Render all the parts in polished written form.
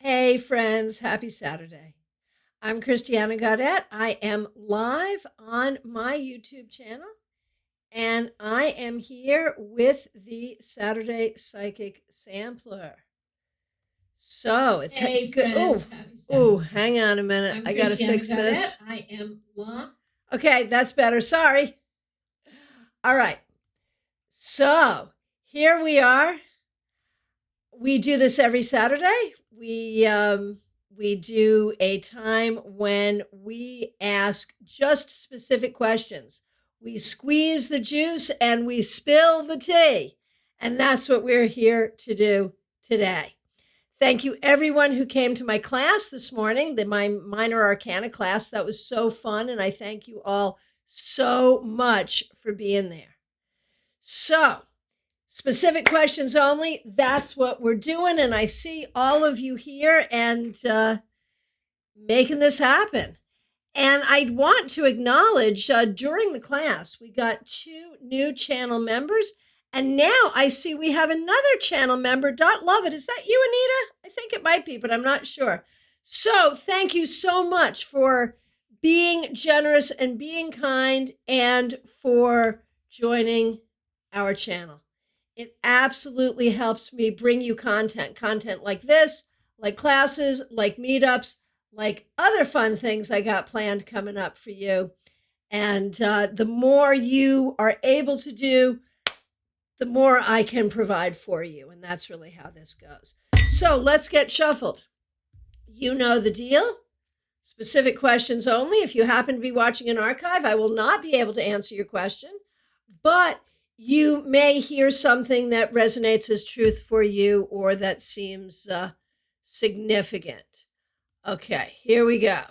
Hey, friends, happy Saturday. I'm Christiana Gaudet. I am live on my YouTube channel, and I am here with the Saturday Psychic Sampler. So it's Hey, good. friends, happy Oh, Saturday. hang on a minute. I'm I got to Christiana fix this. Gaudet. I am live. Okay, that's better. Sorry. All right. So here we are. We do this every Saturday. We do a time when we ask just specific questions. We squeeze the juice and we spill the tea. And that's what we're here to do today. Thank you, everyone who came to my class this morning, my Minor Arcana class. That was so fun. And I thank you all so much for being there. So, specific questions only. That's what we're doing. And I see all of you here and making this happen. And I'd want to acknowledge during the class, we got 2 new channel members. And now I see we have another channel member. Love it. Is that you, Anita? I think it might be, but I'm not sure. So thank you so much for being generous and being kind and for joining our channel. It absolutely helps me bring you content like this, like classes, like meetups, like other fun things I got planned coming up for you. And the more you are able to do, the more I can provide for you. And that's really how this goes. So let's get shuffled. You know the deal. Specific questions only. If you happen to be watching an archive, I will not be able to answer your question, but you may hear something that resonates as truth for you or that seems significant. Okay, here we go.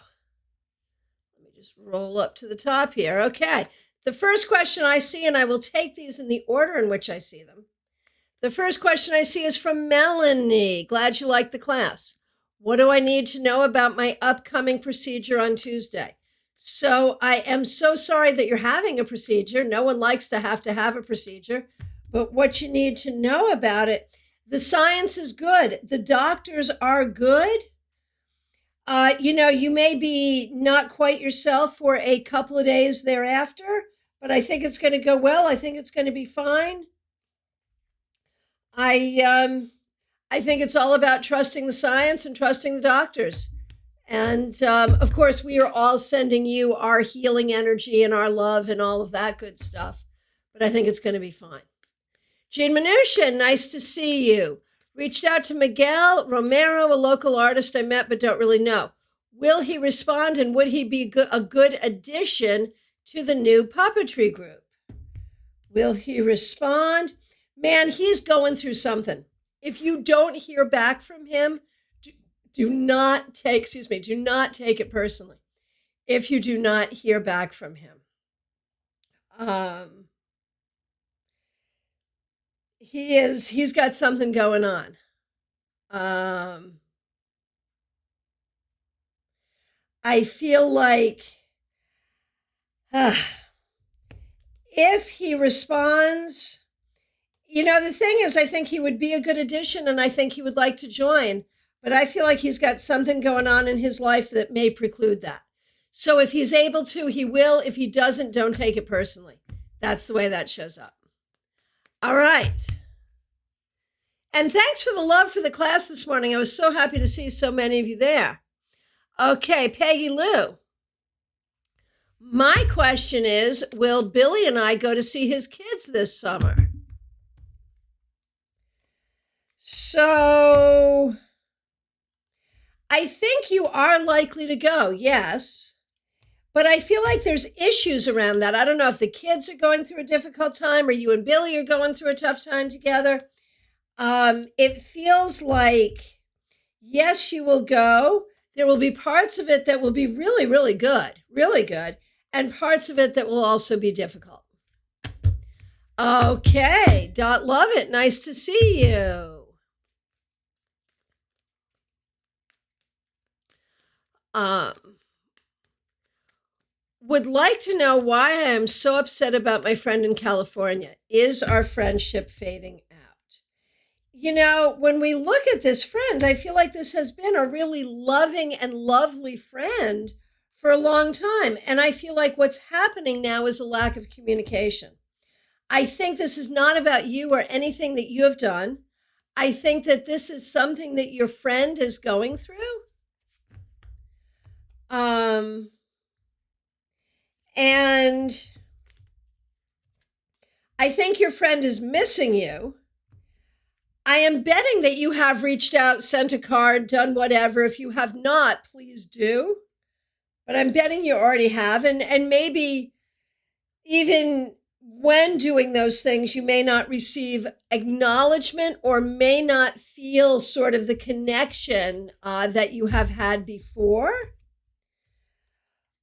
Let me just roll up to the top here. Okay, the first question I see, and I will take these in the order in which I see them. The first question I see is from Melanie. Glad you liked the class. What do I need to know about my upcoming procedure on Tuesday? So I am so sorry that you're having a procedure. No one likes to have a procedure. But what you need to know about it, the science is good. The doctors are good. You may be not quite yourself for a couple of days thereafter, but I think it's going to go well. I think it's going to be fine. I think it's all about trusting the science and trusting the doctors. And of course, we are all sending you our healing energy and our love and all of that good stuff. But I think it's going to be fine. Jean Mnuchin, nice to see you. Reached out to Miguel Romero, a local artist I met but don't really know. Will he respond and would he be a good addition to the new puppetry group? Will he respond? Man, he's going through something. If you don't hear back from him, do not take it personally. If you do not hear back from him. He's got something going on. I feel like if he responds, the thing is, I think he would be a good addition and I think he would like to join, but I feel like he's got something going on in his life that may preclude that. So if he's able to, he will. If he doesn't, don't take it personally. That's the way that shows up. All right. And thanks for the love for the class this morning. I was so happy to see so many of you there. Okay, Peggy Lou. My question is, will Billy and I go to see his kids this summer? So I think you are likely to go, yes. But I feel like there's issues around that. I don't know if the kids are going through a difficult time or you and Billy are going through a tough time together. It feels like, yes, you will go. There will be parts of it that will be really, really good, and parts of it that will also be difficult. Okay, love it. Nice to see you. Would like to know why I am so upset about my friend in California. Is our friendship fading out? when we look at this friend, I feel like this has been a really loving and lovely friend for a long time. And I feel like what's happening now is a lack of communication. I think this is not about you or anything that you have done. I think that this is something that your friend is going through. And I think your friend is missing you. I am betting that you have reached out, sent a card, done whatever. If you have not, please do. But I'm betting you already have. And maybe even when doing those things, you may not receive acknowledgement or may not feel sort of the connection that you have had before.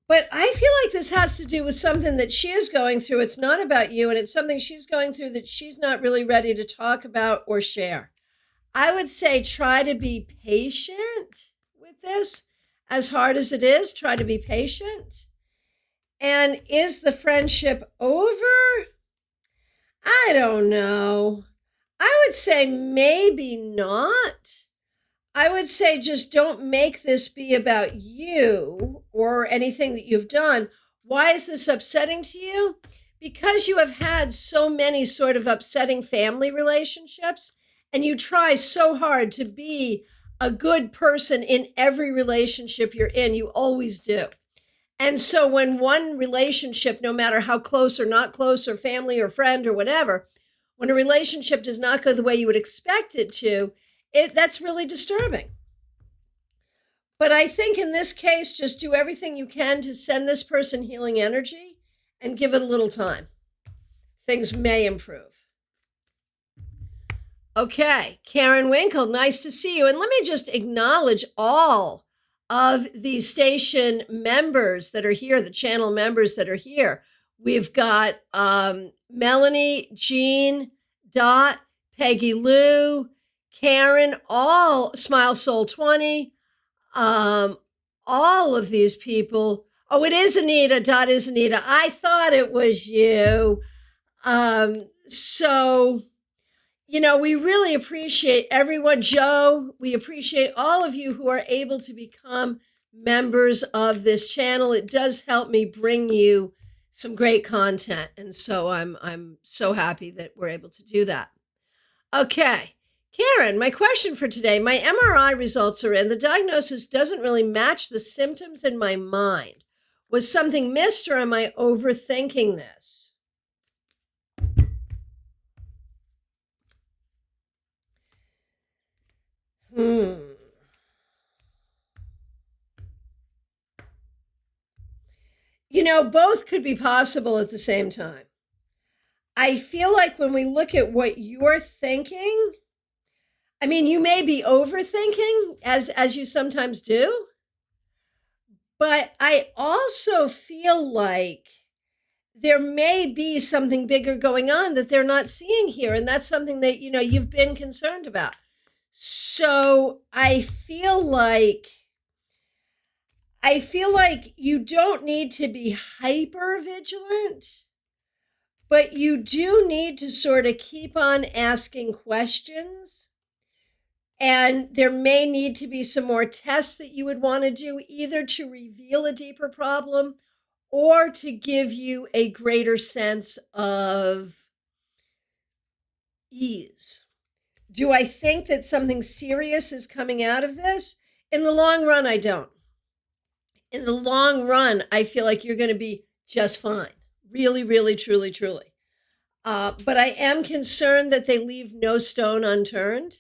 But I feel like this has to do with something that she is going through. It's not about you, and it's something she's going through that she's not really ready to talk about or share. I would say try to be patient with this. As hard as it is, try to be patient. And is the friendship over? I don't know. I would say maybe not. I would say just don't make this be about you or anything that you've done. Why is this upsetting to you? Because you have had so many sort of upsetting family relationships, and you try so hard to be a good person in every relationship you're in. You always do. And so when one relationship, no matter how close or not close or family or friend or whatever, when a relationship does not go the way you would expect it to, that's really disturbing. But I think in this case, just do everything you can to send this person healing energy and give it a little time. Things may improve. Okay, Karen Winkle, nice to see you. And let me just acknowledge all of the station members that are here, the channel members that are here. We've got Melanie, Jean, Dot, Peggy Lou, Karen, all Smile Soul 20, all of these people. Oh, it is Anita. Dot is Anita. I thought it was you. We really appreciate everyone. Joe, we appreciate all of you who are able to become members of this channel. It does help me bring you some great content. And so I'm so happy that we're able to do that. Okay. Karen, my question for today, my MRI results are in. The diagnosis doesn't really match the symptoms in my mind. Was something missed, or am I overthinking this? Both could be possible at the same time. I feel like when we look at what you're thinking, you may be overthinking, as you sometimes do, but I also feel like there may be something bigger going on that they're not seeing here, and that's something that, you've been concerned about. So I feel like you don't need to be hyper vigilant, but you do need to sort of keep on asking questions. And there may need to be some more tests that you would want to do, either to reveal a deeper problem or to give you a greater sense of ease. Do I think that something serious is coming out of this? In the long run, I don't. In the long run, I feel like you're going to be just fine. Really, really, truly, truly. But I am concerned that they leave no stone unturned.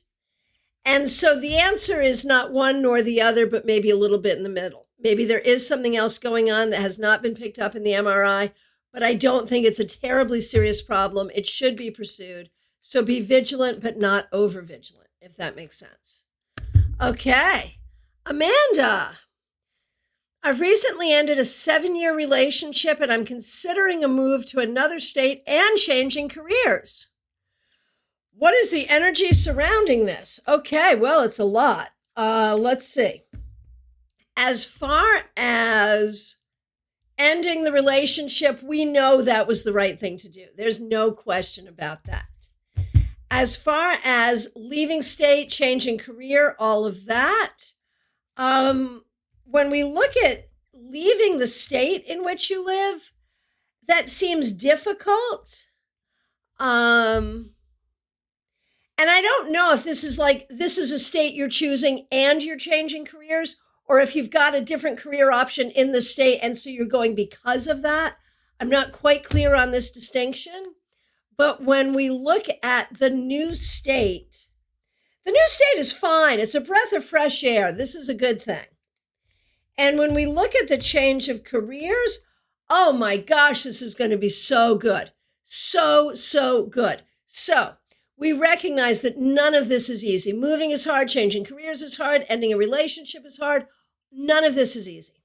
And so the answer is not one nor the other, but maybe a little bit in the middle. Maybe there is something else going on that has not been picked up in the MRI, but I don't think it's a terribly serious problem. It should be pursued. So be vigilant, but not over vigilant, if that makes sense. Okay. Amanda, I've recently ended a 7-year relationship, and I'm considering a move to another state and changing careers. What is the energy surrounding this? Okay, well, it's a lot. Let's see. As far as ending the relationship, we know that was the right thing to do. There's no question about that. As far as leaving state, changing career, all of that, when we look at leaving the state in which you live, that seems difficult. And I don't know if this is like, this is a state you're choosing and you're changing careers, or if you've got a different career option in the state and so you're going because of that. I'm not quite clear on this distinction. But when we look at the new state is fine. It's a breath of fresh air. This is a good thing. And when we look at the change of careers, oh my gosh, this is going to be so good. So good. So we recognize that none of this is easy. Moving is hard. Changing careers is hard. Ending a relationship is hard. None of this is easy.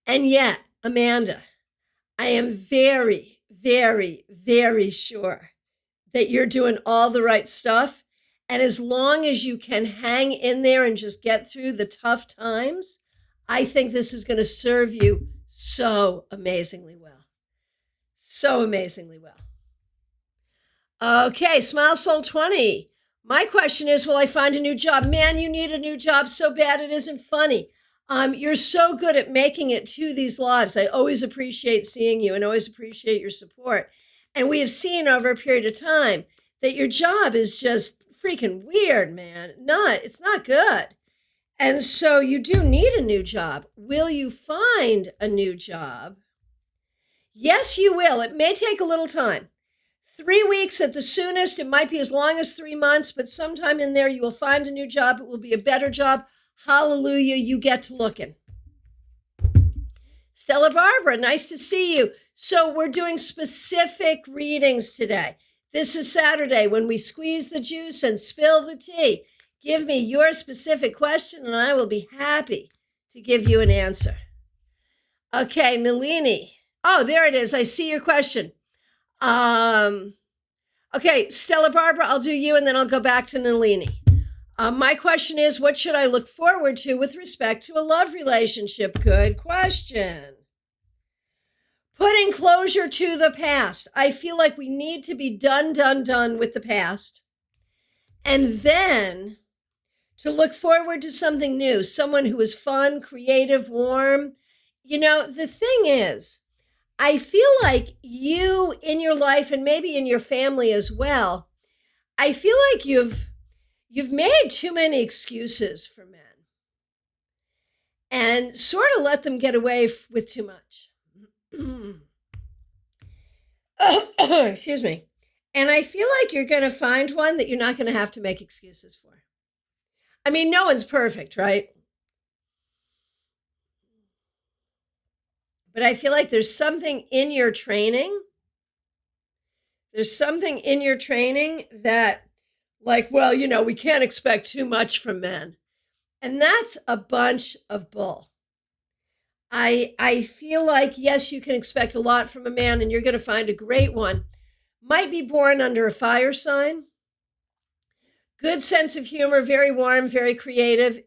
And yet, Amanda, I am very, very sure that you're doing all the right stuff. And as long as you can hang in there and just get through the tough times, I think this is going to serve you so amazingly well. So amazingly well. Okay, Smile Soul 20. My question is, will I find a new job? Man, you need a new job so bad it isn't funny. You're so good at making it to these lives. I always appreciate seeing you and always appreciate your support. And we have seen over a period of time that your job is just freaking weird, man. It's not good. And so you do need a new job. Will you find a new job? Yes, you will. It may take a little time. 3 weeks at the soonest. It might be as long as 3 months, but sometime in there you will find a new job. It will be a better job. Hallelujah, you get to looking. Stella Barbara, nice to see you. So we're doing specific readings today. This is Saturday when we squeeze the juice and spill the tea. Give me your specific question and I will be happy to give you an answer. Okay, Nalini. Oh, there it is. I see your question. Okay, Stella Barbara, I'll do you and then I'll go back to Nalini. My question is, what should I look forward to with respect to a love relationship? Good question. Putting closure to the past. I feel like we need to be done with the past. And then to look forward to something new, someone who is fun, creative, warm. You know, the thing is, I feel like you in your life and maybe in your family as well, I feel like you've made too many excuses for men and sort of let them get away with too much. Excuse me. And I feel like you're going to find one that you're not going to have to make excuses for. I mean, no one's perfect, right? But I feel like there's something in your training. There's something in your training that, like, well, you know, we can't expect too much from men. And that's a bunch of bull. I feel like, yes, you can expect a lot from a man and you're going to find a great one. Might be born under a fire sign. Good sense of humor, very warm, very creative.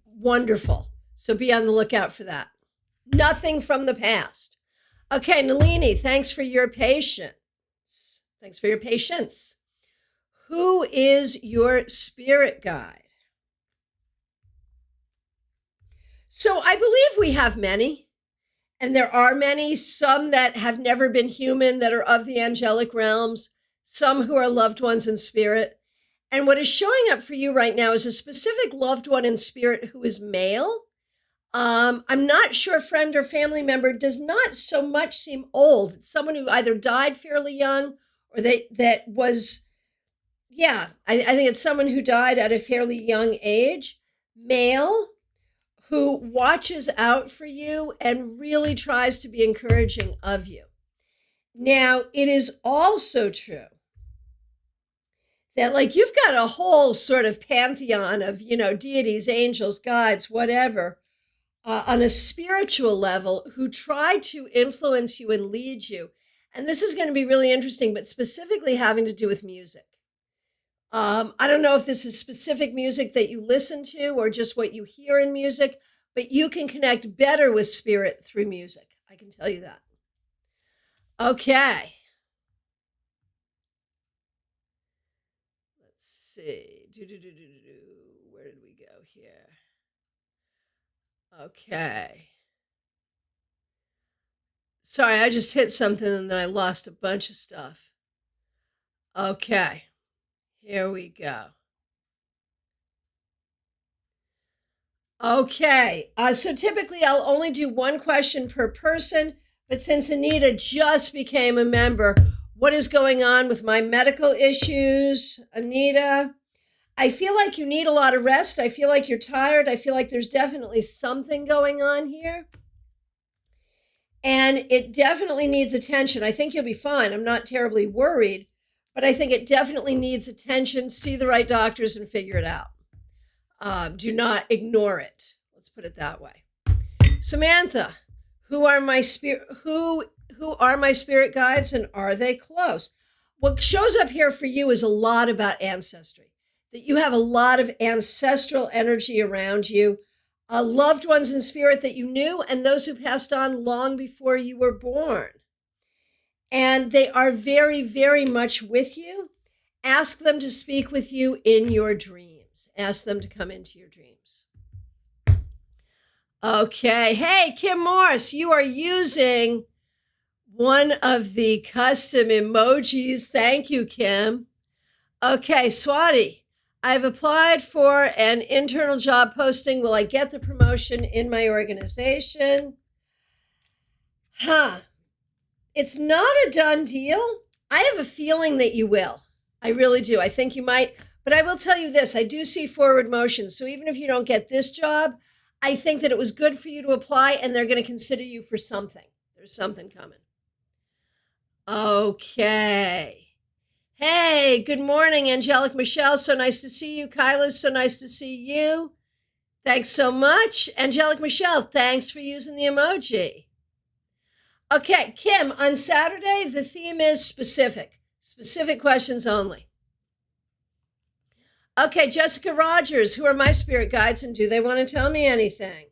Wonderful. So be on the lookout for that. Nothing from the past. Okay, Nalini, thanks for your patience. Thanks for your patience. Who is your spirit guide? So I believe we have many, and there are many, some that have never been human, that are of the angelic realms, some who are loved ones in spirit. And what is showing up for you right now is a specific loved one in spirit who is male. I'm not sure friend or family member, does not so much seem old. It's someone who either died fairly young or I think it's someone who died at a fairly young age, male, who watches out for you and really tries to be encouraging of you. Now, it is also true that, like, you've got a whole sort of pantheon of, you know, deities, angels, guides, whatever, on a spiritual level who try to influence you and lead you. And this is going to be really interesting, but specifically having to do with music. I don't know if this is specific music that you listen to or just what you hear in music, but you can connect better with spirit through music. I can tell you that. Okay. Where did we go here? Okay. Sorry, I just hit something and then I lost a bunch of stuff. Okay. Here we go. Okay. So typically I'll only do one question per person, but since Anita just became a member, what is going on with my medical issues? Anita, I feel like you need a lot of rest. I feel like you're tired. I feel like there's definitely something going on here. And it definitely needs attention. I think you'll be fine. I'm not terribly worried, but I think it definitely needs attention. See the right doctors and figure it out. Do not ignore it. Let's put it that way. Samantha, who are my spirit guides, and are they close? What shows up here for you is a lot about ancestry, that you have a lot of ancestral energy around you, loved ones in spirit that you knew, and those who passed on long before you were born. And they are very, very much with you. Ask them to speak with you in your dreams. Ask them to come into your dreams. Okay. Hey, Kim Morse, you are using one of the custom emojis. Thank you, Kim. Okay, Swati, I've applied for an internal job posting. Will I get the promotion in my organization? It's not a done deal. I have a feeling that you will. I really do. I think you might. But I will tell you this, I do see forward motion. So even if you don't get this job, I think that it was good for you to apply and they're going to consider you for something. There's something coming. Okay. Hey, good morning, Angelic Michelle. So nice to see you. Kyla, so nice to see you. Thanks so much. Angelic Michelle, thanks for using the emoji. Okay, Kim, on Saturday, the theme is specific questions only. Okay, Jessica Rogers, who are my spirit guides, and do they want to tell me anything?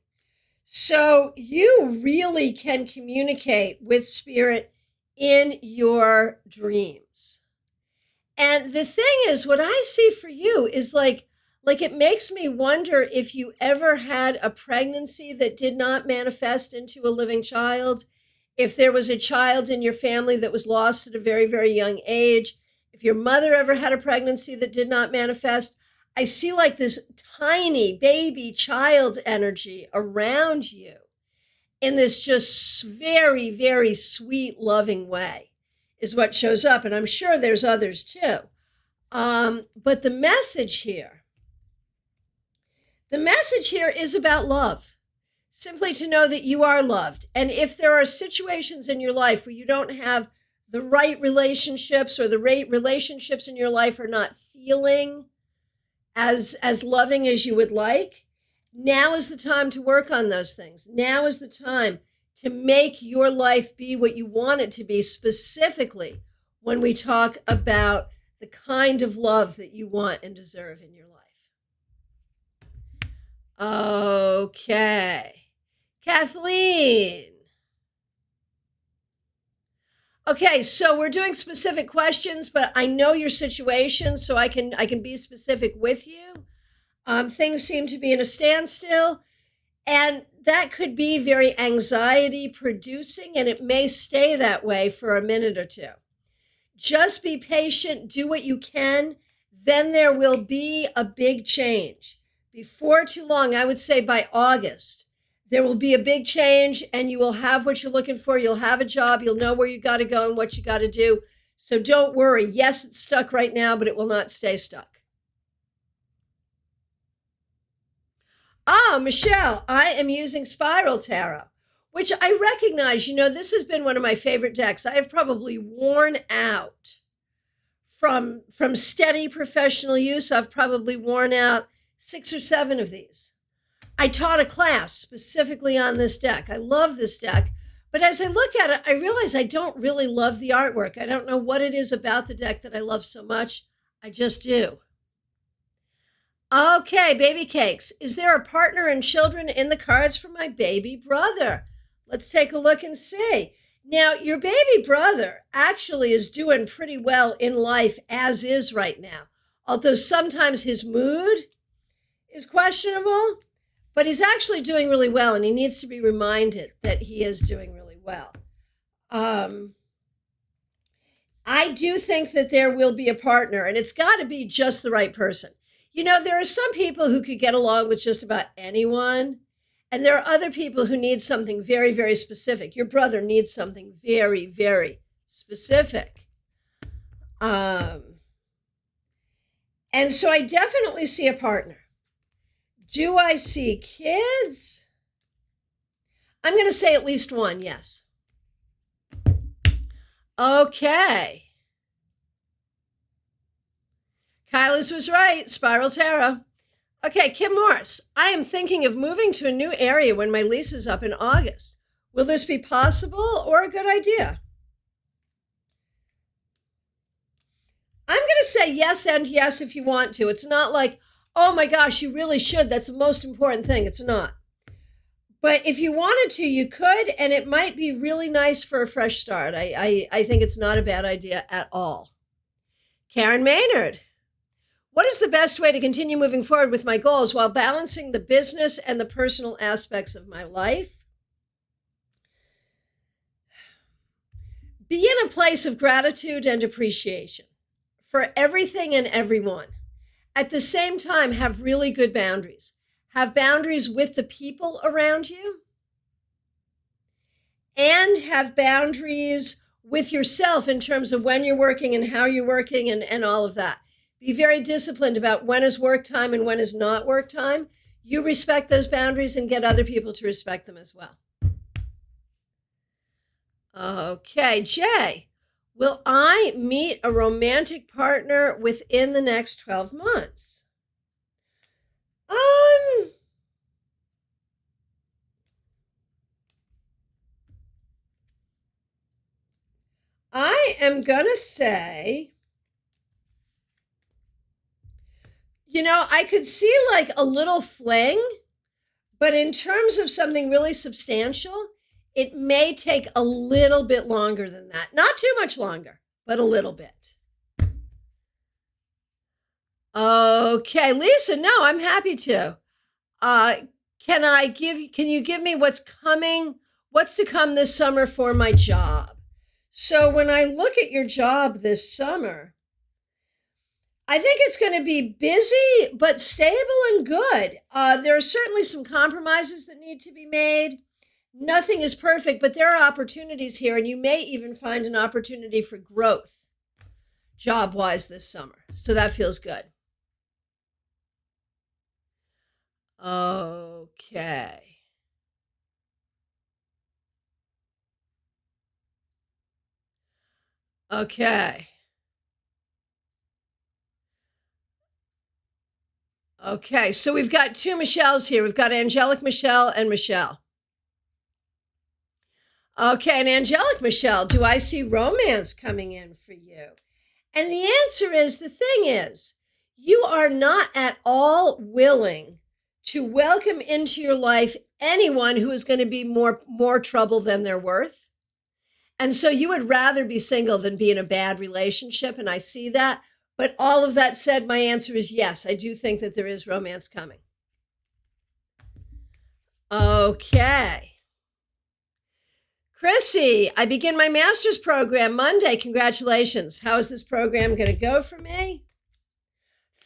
So you really can communicate with spirit in your dreams. And the thing is, what I see for you is like it makes me wonder if you ever had a pregnancy that did not manifest into a living child, if there was a child in your family that was lost at a very, very young age, if your mother ever had a pregnancy that did not manifest. I see like this tiny baby child energy around you in this just very, very sweet, loving way is what shows up. And I'm sure there's others too. But the message here is about love. Simply to know that you are loved. And if there are situations in your life where you don't have the right relationships or the right relationships in your life are not feeling as loving as you would like, now is the time to work on those things. Now is the time to make your life be what you want it to be, specifically when we talk about the kind of love that you want and deserve in your life. Okay. Kathleen. Okay, so we're doing specific questions, but I know your situation, so I can be specific with you. Things seem to be in a standstill, and that could be very anxiety producing, and it may stay that way for a minute or two. Just be patient, do what you can, then there will be a big change. Before too long, I would say by August, there will be a big change and you will have what you're looking for. You'll have a job. You'll know where you got to go and what you got to do. So don't worry. Yes, it's stuck right now, but it will not stay stuck. Oh, Michelle, I am using Spiral Tarot, which I recognize, this has been one of my favorite decks. I have probably worn out from steady professional use. I've probably worn out 6 or 7 of these. I taught a class specifically on this deck. I love this deck, but as I look at it, I realize I don't really love the artwork. I don't know what it is about the deck that I love so much. I just do. Okay, baby cakes. Is there a partner and children in the cards for my baby brother? Let's take a look and see. Now, your baby brother actually is doing pretty well in life as is right now. although sometimes his mood is questionable, but he's actually doing really well, and he needs to be reminded that he is doing really well. I do think that there will be a partner, and it's got to be just the right person. You know, there are some people who could get along with just about anyone, and there are other people who need something very, very specific. Your brother needs something very, very specific. And so I definitely see a partner. Do I see kids? I'm going to say at least one, yes. Okay. Kyla's was right, Spiral Tarot. Okay, Kim Morris. I am thinking of moving to a new area when my lease is up in August. Will this be possible or a good idea? I'm going to say yes and yes if you want to. It's not like, oh my gosh, you really should. That's the most important thing. It's not. But if you wanted to, you could, and it might be really nice for a fresh start. I think it's not a bad idea at all. Karen Maynard. What is the best way to continue moving forward with my goals while balancing the business and the personal aspects of my life? Be in a place of gratitude and appreciation for everything and everyone. At the same time, have really good boundaries. Have boundaries with the people around you, and have boundaries with yourself in terms of when you're working and how you're working and all of that. Be very disciplined about when is work time and when is not work time. You respect those boundaries and get other people to respect them as well. Okay, Jay, will I meet a romantic partner within the next 12 months? I am gonna say, I could see like a little fling, but in terms of something really substantial, it may take a little bit longer than that. Not too much longer, but a little bit. Okay, Lisa, no, I'm happy to. Can you give me what's to come this summer for my job? So when I look at your job this summer, I think it's going to be busy, but stable and good. There are certainly some compromises that need to be made. Nothing is perfect, but there are opportunities here, and you may even find an opportunity for growth job-wise this summer. So that feels good. Okay. Okay. Okay, so we've got two Michelles here. We've got Angelic Michelle and Michelle. Okay, and Angelic Michelle, do I see romance coming in for you? And the answer is, the thing is, you are not at all willing to welcome into your life anyone who is going to be more trouble than they're worth. And so you would rather be single than be in a bad relationship, and I see that. But all of that said, my answer is yes. I do think that there is romance coming. Okay. Chrissy, I begin my master's program Monday. Congratulations. How is this program going to go for me?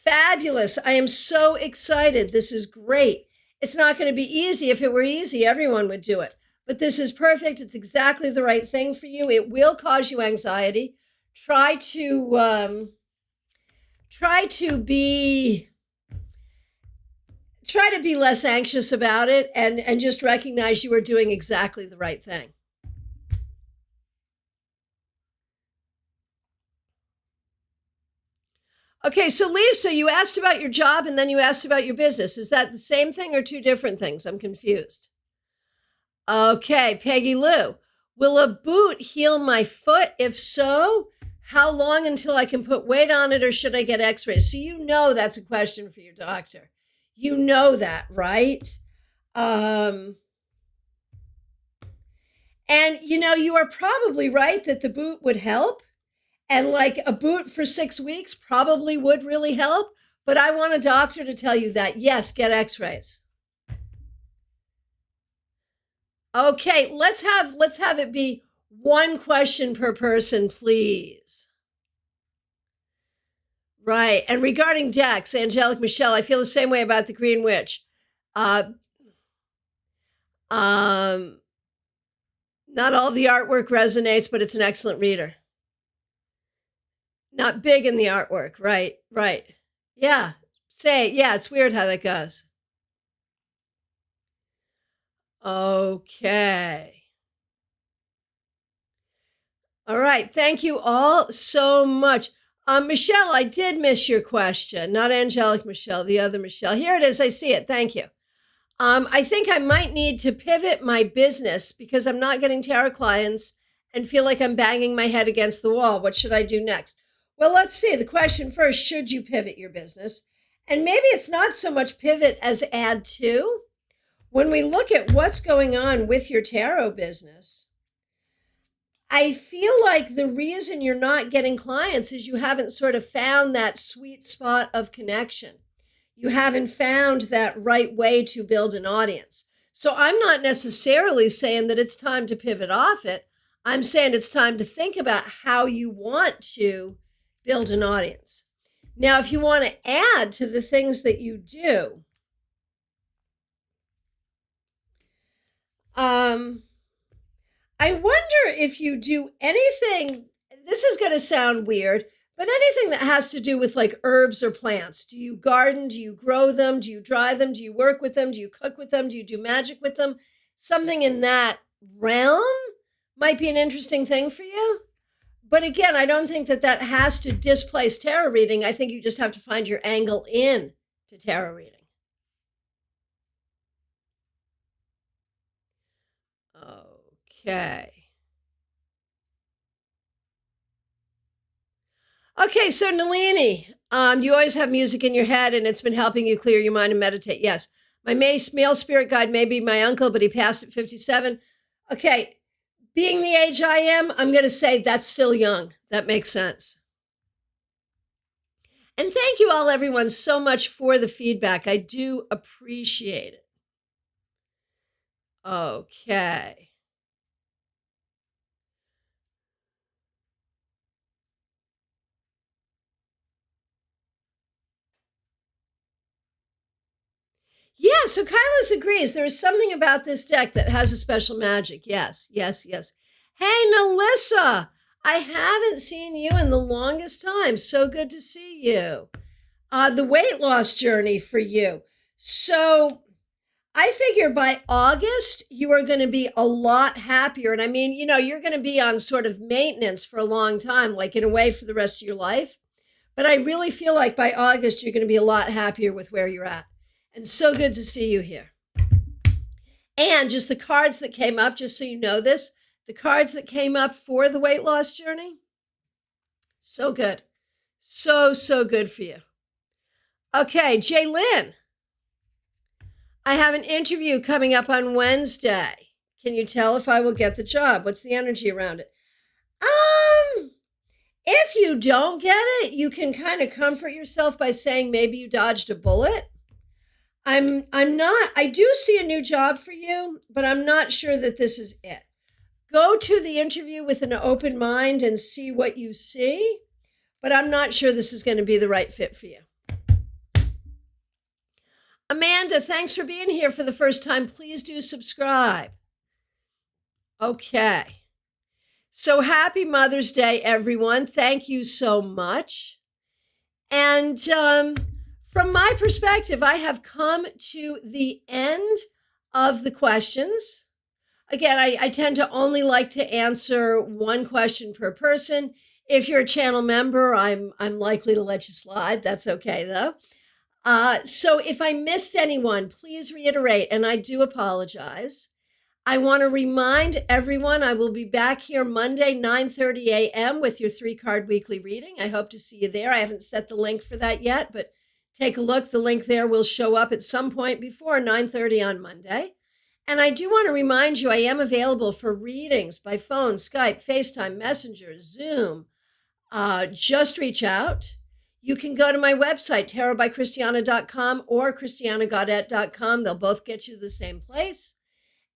Fabulous. I am so excited. This is great. It's not going to be easy. If it were easy, everyone would do it. But this is perfect. It's exactly the right thing for you. It will cause you anxiety. Try to be less anxious about it and just recognize you are doing exactly the right thing. Okay, so Lisa, you asked about your job and then you asked about your business. Is that the same thing or two different things? I'm confused. Okay, Peggy Lou, will a boot heal my foot? If so, how long until I can put weight on it, or should I get x-rays? So that's a question for your doctor. You know that, right? And you are probably right that the boot would help. And like a boot for 6 weeks probably would really help. But I want a doctor to tell you that, yes, get x-rays. Okay, let's have it be one question per person, please. Right. And regarding Dex, Angelic Michelle, I feel the same way about the Green Witch. Uh, um, not all of the artwork resonates, but it's an excellent reader. Not big in the artwork. Right. Right. Yeah. Yeah, it's weird how that goes. Okay. All right. Thank you all so much. Michelle, I did miss your question. Not Angelic Michelle, the other Michelle. Here it is. I see it. Thank you. I think I might need to pivot my business because I'm not getting tarot clients and feel like I'm banging my head against the wall. What should I do next? Well, let's see. The question first, should you pivot your business? And maybe it's not so much pivot as add to. When we look at what's going on with your tarot business, I feel like the reason you're not getting clients is you haven't sort of found that sweet spot of connection. You haven't found that right way to build an audience. So I'm not necessarily saying that it's time to pivot off it. I'm saying it's time to think about how you want to build an audience. Now, if you want to add to the things that you do, I wonder if you do anything, this is going to sound weird, but anything that has to do with like herbs or plants. Do you garden? Do you grow them? Do you dry them? Do you work with them? Do you cook with them? Do you do magic with them? Something in that realm might be an interesting thing for you. But again, I don't think that that has to displace tarot reading. I think you just have to find your angle in to tarot reading. Okay. Okay, so Nalini, you always have music in your head and it's been helping you clear your mind and meditate. Yes. My male spirit guide may be my uncle, but he passed at 57. Okay. Being the age I am, I'm going to say that's still young. That makes sense. And thank you all, everyone, so much for the feedback. I do appreciate it. Okay. Yeah, so Kylos agrees. There is something about this deck that has a special magic. Yes, yes, yes. Hey, Melissa, I haven't seen you in the longest time. So good to see you. The weight loss journey for you. So I figure by August, you are going to be a lot happier. And I mean, you're going to be on sort of maintenance for a long time, like in a way for the rest of your life. But I really feel like by August, you're going to be a lot happier with where you're at. And so good to see you here. And just the cards that came up, just so you know this, the cards that came up for the weight loss journey, so good. So good for you. Okay, Jaylyn, I have an interview coming up on Wednesday. Can you tell if I will get the job? What's the energy around it? If you don't get it, you can kind of comfort yourself by saying maybe you dodged a bullet. I do see a new job for you, but I'm not sure that this is it. Go to the interview with an open mind and see what you see, but I'm not sure this is going to be the right fit for you. Amanda, thanks for being here for the first time. Please do subscribe. Okay. So happy Mother's Day, everyone. Thank you so much. And from my perspective, I have come to the end of the questions. Again, I tend to only like to answer one question per person. If you're a channel member, I'm likely to let you slide. That's okay, though. So if I missed anyone, please reiterate, and I do apologize. I want to remind everyone I will be back here Monday, 9:30 a.m. with your 3-card weekly reading. I hope to see you there. I haven't set the link for that yet, but take a look. The link there will show up at some point before 9:30 on Monday. And I do want to remind you, I am available for readings by phone, Skype, FaceTime, Messenger, Zoom, just reach out. You can go to my website, tarotbychristiana.com or christianagaudet.com. They'll both get you to the same place.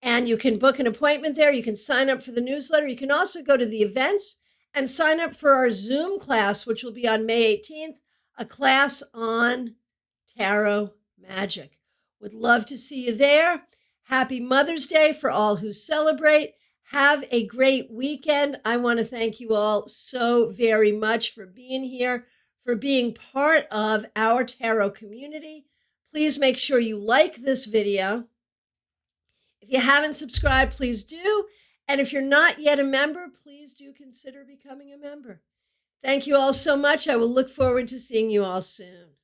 And you can book an appointment there. You can sign up for the newsletter. You can also go to the events and sign up for our Zoom class, which will be on May 18th, a class on tarot magic. Would love to see you there. Happy Mother's Day for all who celebrate. Have a great weekend. I want to thank you all so very much for being here, for being part of our tarot community. Please make sure you like this video. If you haven't subscribed, please do. And if you're not yet a member, please do consider becoming a member. Thank you all so much. I will look forward to seeing you all soon.